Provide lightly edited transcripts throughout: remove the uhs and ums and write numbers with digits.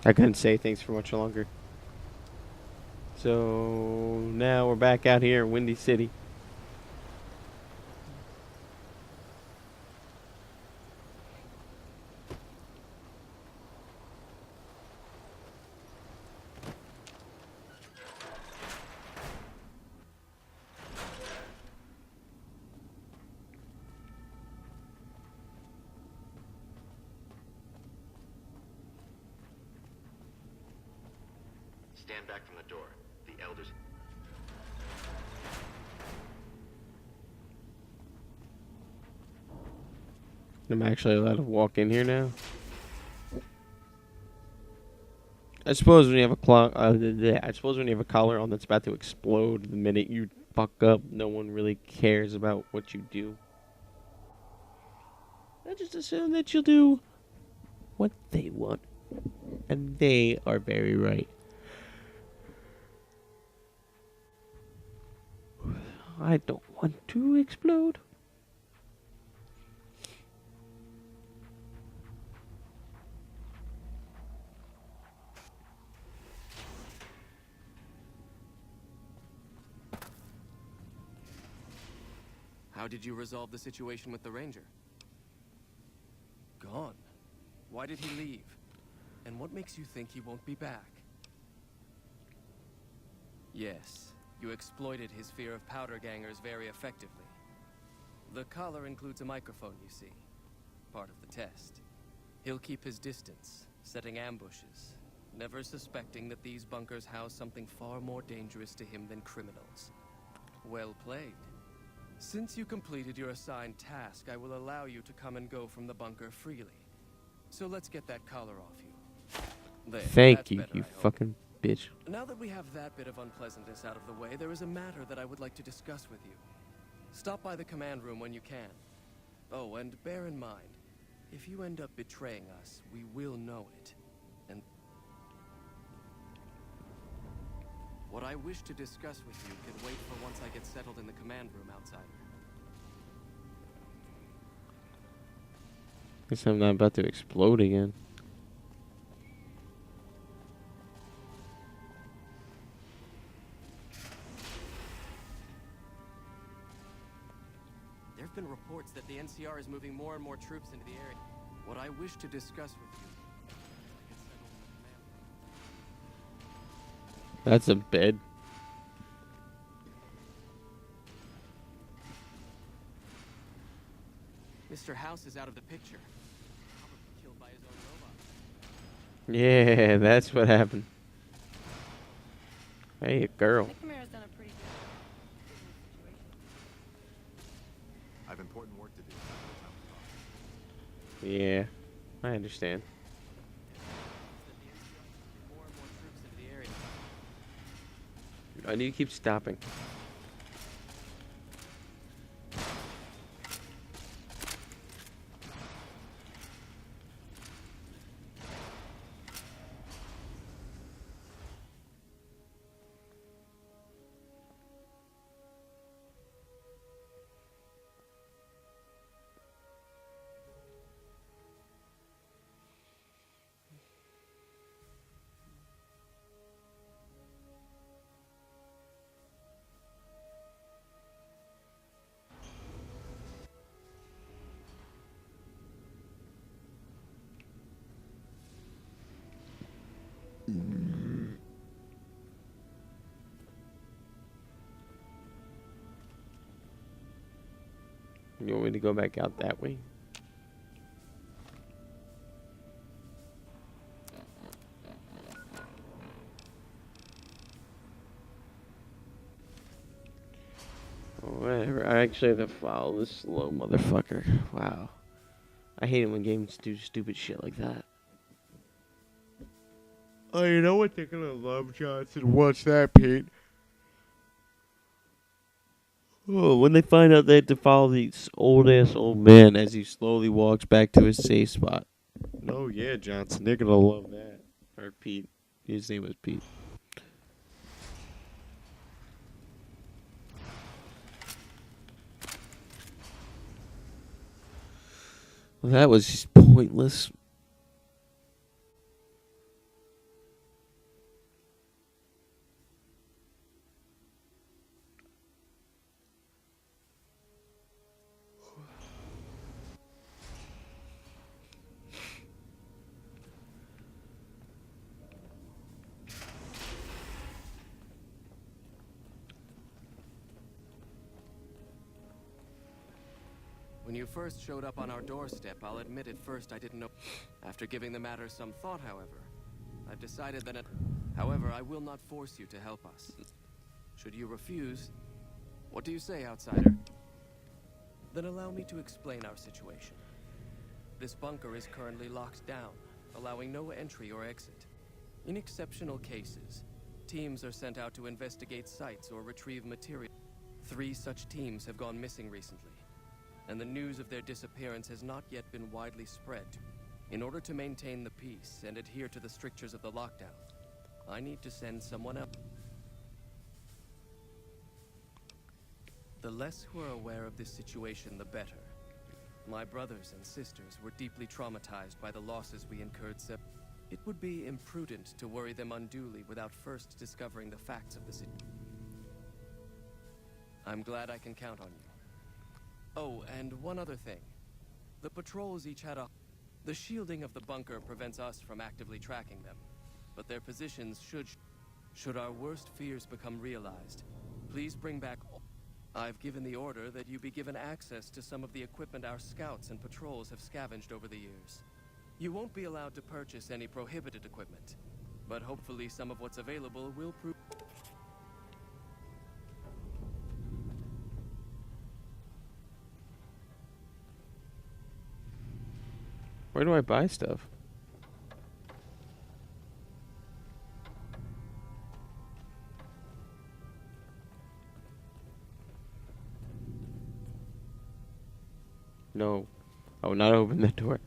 I couldn't say things for much longer. So now we're back out here in Windy City. Stand back from the door. The elders... I'm actually allowed to walk in here now. I suppose when you have I suppose when you have a collar on that's about to explode the minute you fuck up, no one really cares about what you do. I just assume that you'll do what they want, and they are very right. I don't want to explode. How did you resolve the situation with the ranger? Gone. Why did he leave? And what makes you think he won't be back? Yes, you exploited his fear of powder gangers very effectively. The collar includes a microphone, you see. Part of the test. He'll keep his distance, setting ambushes, never suspecting that these bunkers house something far more dangerous to him than criminals. Well played. Since you completed your assigned task, I will allow you to come and go from the bunker freely. So let's get that collar off you. There, Thank you, better, you I hope. fucking bitch. Now that we have that bit of unpleasantness out of the way, there is a matter that I would like to discuss with you. Stop by the command room when you can. Oh, and bear in mind, if you end up betraying us, we will know it. And what I wish to discuss with you can wait for once I get settled in the command room, outsider. Guess I'm not about to explode again. There have been reports that the NCR is moving more and more troops into the area. What I wish to discuss with you. That's a bed. Mr. House is out of the picture. Probably killed by his own robot. Yeah, that's what happened. Hey, a girl. McNamara's done a pretty good in this situation. I have important work to do. Yeah, I understand. More and more troops into the area. I need to keep stopping. You want me to go back out that way? Whatever. I actually have to follow this slow motherfucker. Wow. I hate it when games do stupid shit like that. Oh, you know what they're gonna love, Johnson? Watch that, Pete. Oh, when they find out they have to follow this old-ass old man as he slowly walks back to his safe spot. Oh, yeah, Johnson. They're gonna love that. Or Pete. His name was Pete. Well, that was just pointless. When you first showed up on our doorstep, I'll admit at first I didn't know. After giving the matter some thought, however, I've decided that However, I will not force you to help us. Should you refuse, what do you say, outsider? Then allow me to explain our situation. This bunker is currently locked down, allowing no entry or exit. In exceptional cases, teams are sent out to investigate sites or retrieve material. 3 such teams have gone missing recently, and the news of their disappearance has not yet been widely spread. In order to maintain the peace and adhere to the strictures of the lockdown, I need to send someone else. The less who are aware of this situation, the better. My brothers and sisters were deeply traumatized by the losses we incurred. It would be imprudent to worry them unduly without first discovering the facts of the situation. I'm glad I can count on you. Oh, and one other thing. The patrols each had The shielding of the bunker prevents us from actively tracking them, but their positions should our worst fears become realized. Please bring back I've given the order that you be given access to some of the equipment our scouts and patrols have scavenged over the years. You won't be allowed to purchase any prohibited equipment, but hopefully some of what's available will prove... Where do I buy stuff? No. I will not open the door.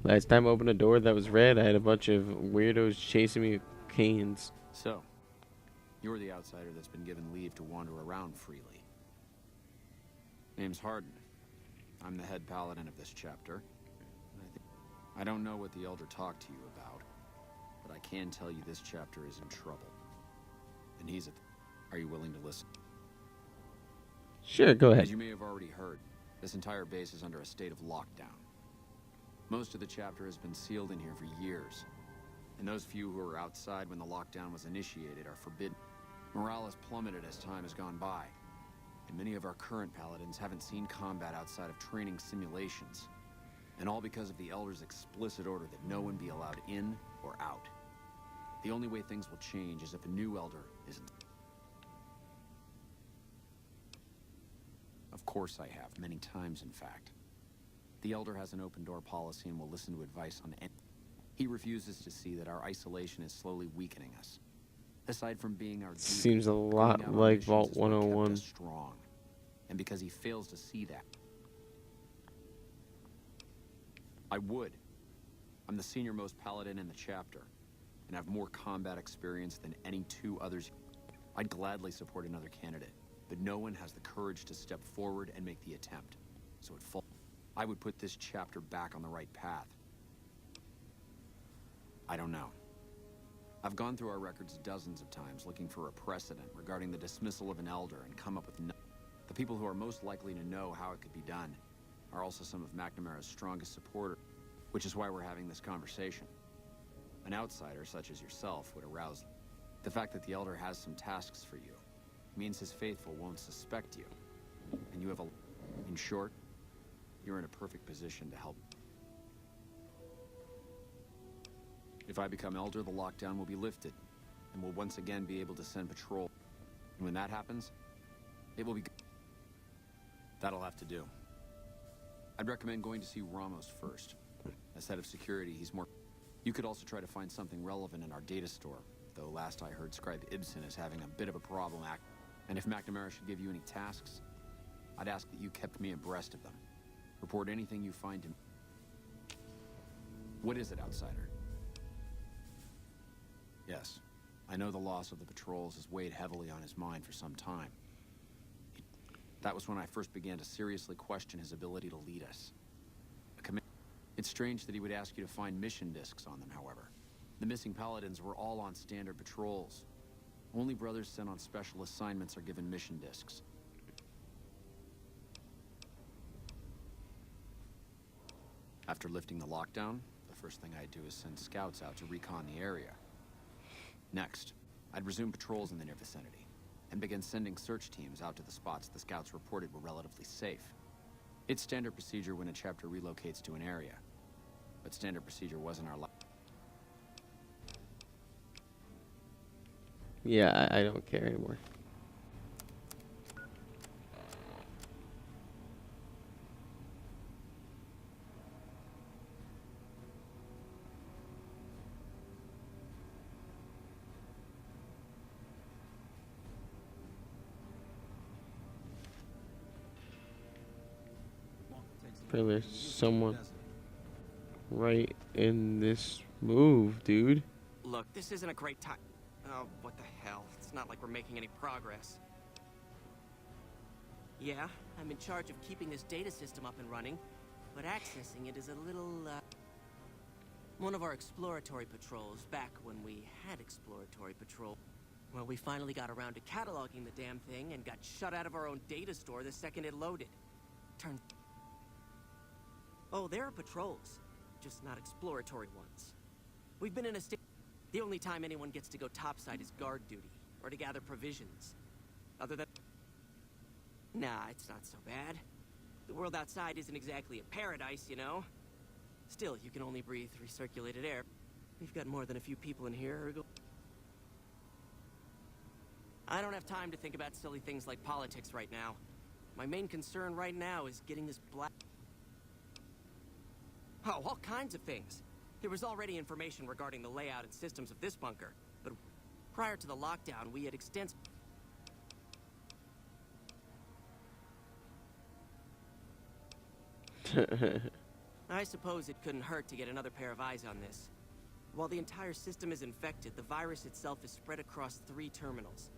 Last time I opened a door that was red, I had a bunch of weirdos chasing me with canes. So, you're the outsider that's been given leave to wander around freely. Name's Hardin. I'm the head paladin of this chapter. I don't know what the Elder talked to you about, but I can tell you this chapter is in trouble. And he's at Are you willing to listen? Sure, go As ahead. you may have already heard, this entire base is under a state of lockdown. Most of the chapter has been sealed in here for years, and those few who were outside when the lockdown was initiated are forbidden. Morale has plummeted as time has gone by, and many of our current paladins haven't seen combat outside of training simulations. And all because of the Elder's explicit order that no one be allowed in or out. The only way things will change is if a new Elder isn't. Of course I have, many times in fact. The Elder has an open-door policy and will listen to advice on any. He refuses to see that our isolation is slowly weakening us. Aside from being our duty, Seems a going lot out on like missions Vault is what kept 101. us strong. And because he fails to see that, I would. I'm the senior-most paladin in the chapter, and have more combat experience than any 2 others. I'd gladly support another candidate, but no one has the courage to step forward and make the attempt. So I would put this chapter back on the right path. I don't know. I've gone through our records dozens of times looking for a precedent regarding the dismissal of an Elder and come up with no. The people who are most likely to know how it could be done are also some of McNamara's strongest supporters, which is why we're having this conversation. An outsider such as yourself would arouse. The fact that the Elder has some tasks for you means his faithful won't suspect you, and you have a... In short, you're in a perfect position to help. If I become Elder, the lockdown will be lifted, and we'll once again be able to send patrol. And when that happens, it will be... That'll have to do. I'd recommend going to see Ramos first. As head of security, he's more... You could also try to find something relevant in our data store, though last I heard Scribe Ibsen is having a bit of a problem And if McNamara should give you any tasks, I'd ask that you kept me abreast of them. Report anything you find to me. What is it, outsider? Yes, I know the loss of the patrols has weighed heavily on his mind for some time. That was when I first began to seriously question his ability to lead us. It's strange that he would ask you to find mission discs on them, however. The missing paladins were all on standard patrols. Only brothers sent on special assignments are given mission discs. After lifting the lockdown, the first thing I'd do is send scouts out to recon the area. Next, I'd resume patrols in the near vicinity, and begin sending search teams out to the spots the scouts reported were relatively safe. It's standard procedure when a chapter relocates to an area. But standard procedure wasn't our Yeah, I don't care anymore. There's someone right in this move, dude. Look, this isn't a great time. Oh, what the hell? It's not like we're making any progress. Yeah, I'm in charge of keeping this data system up and running, but accessing it is a little, One of our exploratory patrols, back when we had exploratory patrol, well, we finally got around to cataloging the damn thing and got shut out of our own data store the second it loaded. Oh, there are patrols, just not exploratory ones. We've been in a state. The only time anyone gets to go topside is guard duty, or to gather provisions. Other than... Nah, it's not so bad. The world outside isn't exactly a paradise, you know? Still, you can only breathe recirculated air. We've got more than a few people in here who go... I don't have time to think about silly things like politics right now. My main concern right now is getting this black... Oh, all kinds of things. There was already information regarding the layout and systems of this bunker, but prior to the lockdown, we had extensive... I suppose it couldn't hurt to get another pair of eyes on this. While the entire system is infected, the virus itself is spread across 3 terminals.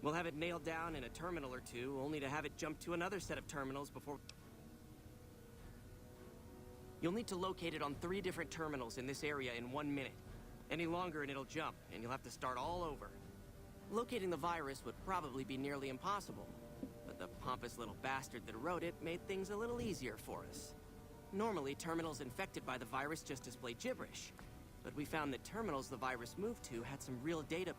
We'll have it nailed down in a terminal or 2, only to have it jump to another set of terminals before... You'll need to locate it on 3 different terminals in this area in 1 minute. Any longer and it'll jump, and you'll have to start all over. Locating the virus would probably be nearly impossible, but the pompous little bastard that wrote it made things a little easier for us. Normally, terminals infected by the virus just display gibberish, but we found that terminals the virus moved to had some real data.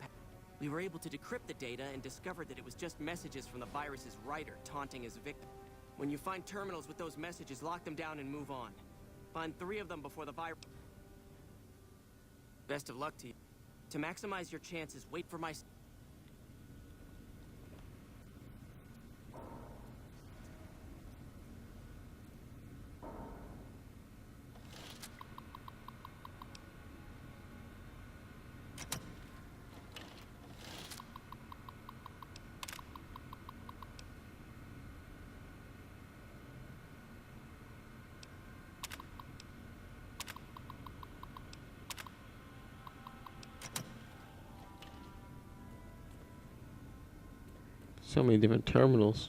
We were able to decrypt the data and discovered that it was just messages from the virus's writer taunting his victim. When you find terminals with those messages, lock them down and move on. Find 3 of them before the virus... Best of luck to you. To maximize your chances, wait for my... So many different terminals.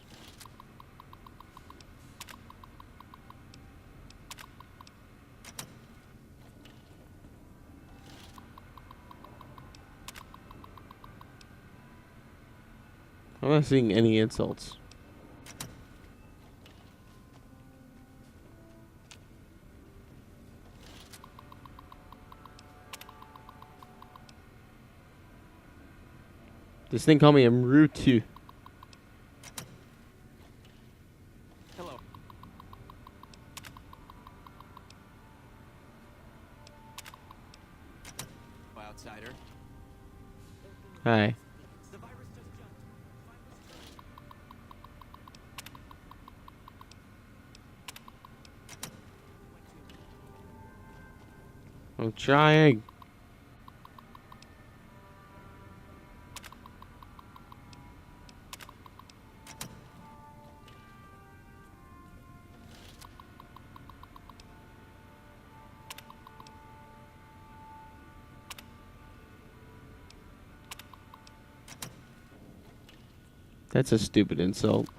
I'm not seeing any insults. This thing called me a Mrutu. Hello. Outsider. Hi. The virus just jumped. I'm trying. That's a stupid insult.